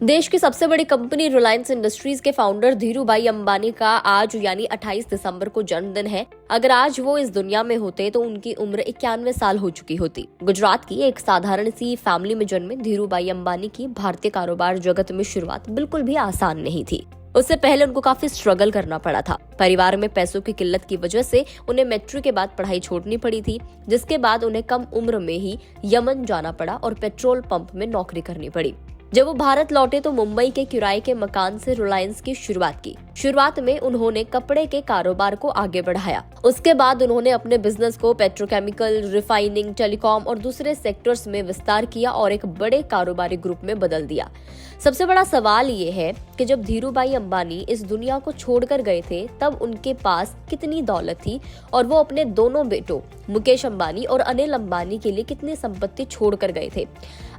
देश की सबसे बड़ी कंपनी रिलायंस इंडस्ट्रीज के फाउंडर धीरूभाई अंबानी का आज यानी 28 दिसंबर को जन्मदिन है। अगर आज वो इस दुनिया में होते तो उनकी उम्र 91 साल हो चुकी होती। गुजरात की एक साधारण सी फैमिली में जन्मे धीरूभाई अंबानी की भारतीय कारोबार जगत में शुरुआत बिल्कुल भी आसान नहीं थी। उससे पहले उनको काफी स्ट्रगल करना पड़ा था। परिवार में पैसों की किल्लत की वजह से उन्हें मैट्रिक के बाद पढ़ाई छोड़नी पड़ी थी, जिसके बाद उन्हें कम उम्र में ही यमन जाना पड़ा और पेट्रोल पंप में नौकरी करनी पड़ी। जब वो भारत लौटे तो मुंबई के किराए के मकान से रिलायंस की शुरुआत की। शुरुआत में उन्होंने कपड़े के कारोबार को आगे बढ़ाया। उसके बाद उन्होंने अपने बिजनेस को पेट्रोकेमिकल, रिफाइनिंग, टेलीकॉम और दूसरे सेक्टर्स में विस्तार किया और एक बड़े कारोबारी ग्रुप में बदल दिया। सबसे बड़ा सवाल ये है कि जब धीरूभाई अंबानी इस दुनिया को छोड़कर गए थे तब उनके पास कितनी दौलत थी और वो अपने दोनों बेटों मुकेश अंबानी और अनिल अंबानी के लिए कितनी संपत्ति छोड़कर गए थे।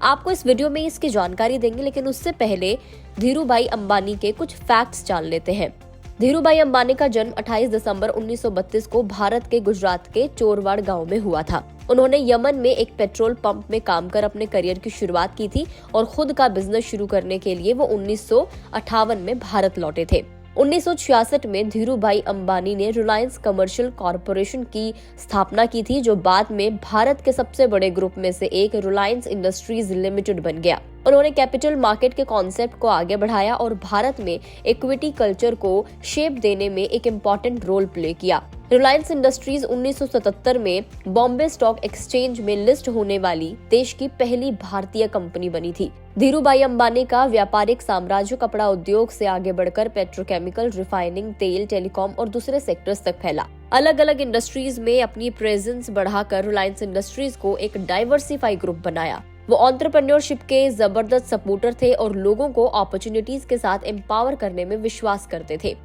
आपको इस वीडियो में इसकी जानकारी देंगे, लेकिन उससे पहले धीरूभाई अंबानी के कुछ फैक्ट्स जान लेते हैं। धीरूभाई अंबानी का जन्म 28 दिसंबर 1932 को भारत के गुजरात के चोरवाड़ गांव में हुआ था। उन्होंने यमन में एक पेट्रोल पंप में काम कर अपने करियर की शुरुआत की थी और खुद का बिजनेस शुरू करने के लिए वो 1958 में भारत लौटे थे। 1966 में धीरूभाई अंबानी ने रिलायंस कमर्शियल कॉरपोरेशन की स्थापना की थी, जो बाद में भारत के सबसे बड़े ग्रुप में से एक रिलायंस इंडस्ट्रीज लिमिटेड बन गया। उन्होंने कैपिटल मार्केट के कॉन्सेप्ट को आगे बढ़ाया और भारत में इक्विटी कल्चर को शेप देने में एक इम्पोर्टेंट रोल प्ले किया। रिलायंस इंडस्ट्रीज 1977 में बॉम्बे स्टॉक एक्सचेंज में लिस्ट होने वाली देश की पहली भारतीय कंपनी बनी थी। धीरूभाई अंबानी का व्यापारिक साम्राज्य कपड़ा उद्योग से आगे बढ़कर पेट्रोकेमिकल, रिफाइनिंग, तेल, टेलीकॉम और दूसरे सेक्टर्स तक फैला। अलग अलग इंडस्ट्रीज में अपनी प्रेजेंस बढ़ाकर रिलायंस इंडस्ट्रीज को एक डाइवर्सिफाई ग्रुप बनाया। वो एंटरप्रेन्योरशिप के जबरदस्त सपोर्टर थे और लोगों को अपॉर्चुनिटीज के साथ एम्पावर करने में विश्वास करते थे।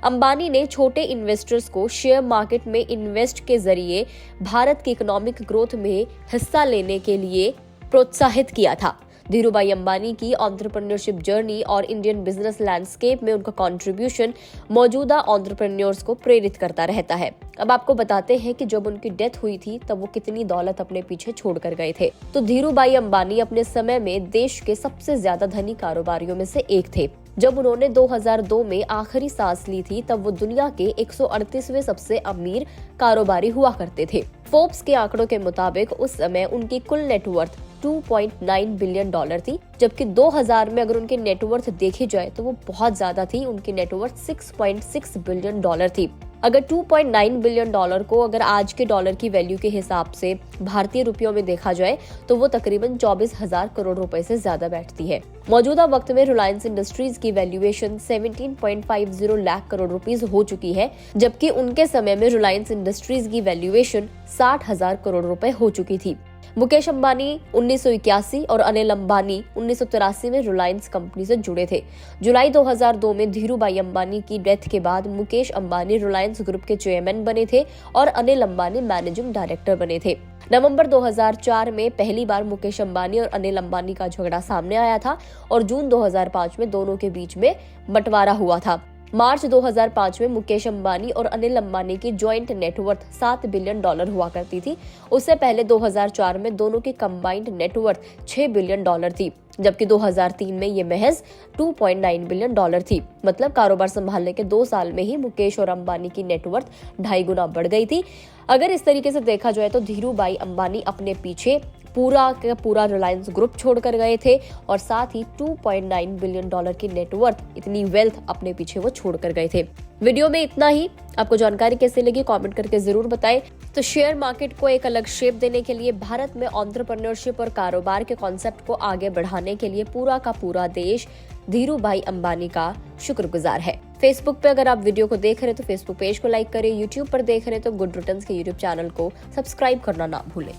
अंबानी ने छोटे इन्वेस्टर्स को शेयर मार्केट में इन्वेस्ट के जरिए भारत की इकोनॉमिक ग्रोथ में हिस्सा लेने के लिए प्रोत्साहित किया था। धीरूभाई अंबानी की एंटरप्रेन्योरशिप जर्नी और इंडियन बिजनेस लैंडस्केप में उनका कंट्रीब्यूशन मौजूदा एंटरप्रेन्योर्स को प्रेरित करता रहता है। अब आपको बताते हैं कि जब उनकी डेथ हुई थी तब वो कितनी दौलत अपने पीछे छोड़कर गए थे। तो धीरूभाई अंबानी अपने समय में देश के सबसे ज्यादा धनी कारोबारियों में से एक थे। जब उन्होंने 2002 में आखिरी सांस ली थी तब वो दुनिया के 138वें सबसे अमीर कारोबारी हुआ करते थे। फोर्ब्स के आंकड़ों के मुताबिक उस समय उनकी कुल नेटवर्थ 2.9 बिलियन डॉलर थी, जबकि 2000 में अगर उनकी नेटवर्थ देखी जाए तो वो बहुत ज्यादा थी। उनकी नेटवर्थ 6.6 बिलियन डॉलर थी। अगर 2.9 बिलियन डॉलर को अगर आज के डॉलर की वैल्यू के हिसाब से भारतीय रुपयों में देखा जाए तो वो तकरीबन 24,000 करोड़ रुपए से ज्यादा बैठती है। मौजूदा वक्त में रिलायंस इंडस्ट्रीज की वैल्यूएशन 17.50 लाख करोड़ रुपीस हो चुकी है, जबकि उनके समय में रिलायंस इंडस्ट्रीज की वैल्यूएशन 60,000 करोड़ रुपए हो चुकी थी। मुकेश अंबानी 1981 और अनिल अंबानी 1983 में रिलायंस कंपनी से जुड़े थे। जुलाई 2002 में धीरूभाई अंबानी की डेथ के बाद मुकेश अंबानी रिलायंस ग्रुप के चेयरमैन बने थे और अनिल अंबानी मैनेजिंग डायरेक्टर बने थे। नवंबर 2004 में पहली बार मुकेश अंबानी और अनिल अंबानी का झगड़ा सामने आया था और जून 2005 में दोनों के बीच में बंटवारा हुआ था। मार्च 2005 में मुकेश अंबानी और अनिल अंबानी की जॉइंट नेटवर्थ 7 बिलियन डॉलर हुआ करती थी। उससे पहले 2004 में दोनों की कंबाइंड नेटवर्थ 6 बिलियन डॉलर थी, जबकि 2003 में ये महज 2.9 बिलियन डॉलर थी। मतलब कारोबार संभालने के 2 साल में ही मुकेश और अंबानी की नेटवर्थ 2.5 गुना बढ़ गई थी। अगर इस तरीके से देखा जाए तो धीरूभाई अंबानी अपने पीछे पूरा का पूरा रिलायंस ग्रुप छोड़कर गए थे और साथ ही 2.9 बिलियन डॉलर की नेटवर्थ, इतनी वेल्थ अपने पीछे वो छोड़कर गए थे। वीडियो में इतना ही। आपको जानकारी कैसे लगी कमेंट करके जरूर बताएं। तो शेयर मार्केट को एक अलग शेप देने के लिए, भारत में एंटरप्रेन्योरशिप और कारोबार के कॉन्सेप्ट को आगे बढ़ाने के लिए पूरा का पूरा देश धीरूभाई अंबानी का शुक्रगुजार है। फेसबुक पे अगर आप वीडियो को देख रहे हैं तो फेसबुक पेज को लाइक करें, यूट्यूब पर देख रहे हैं तो गुड रिटर्न्स के यूट्यूब चैनल को सब्सक्राइब करना ना भूलें।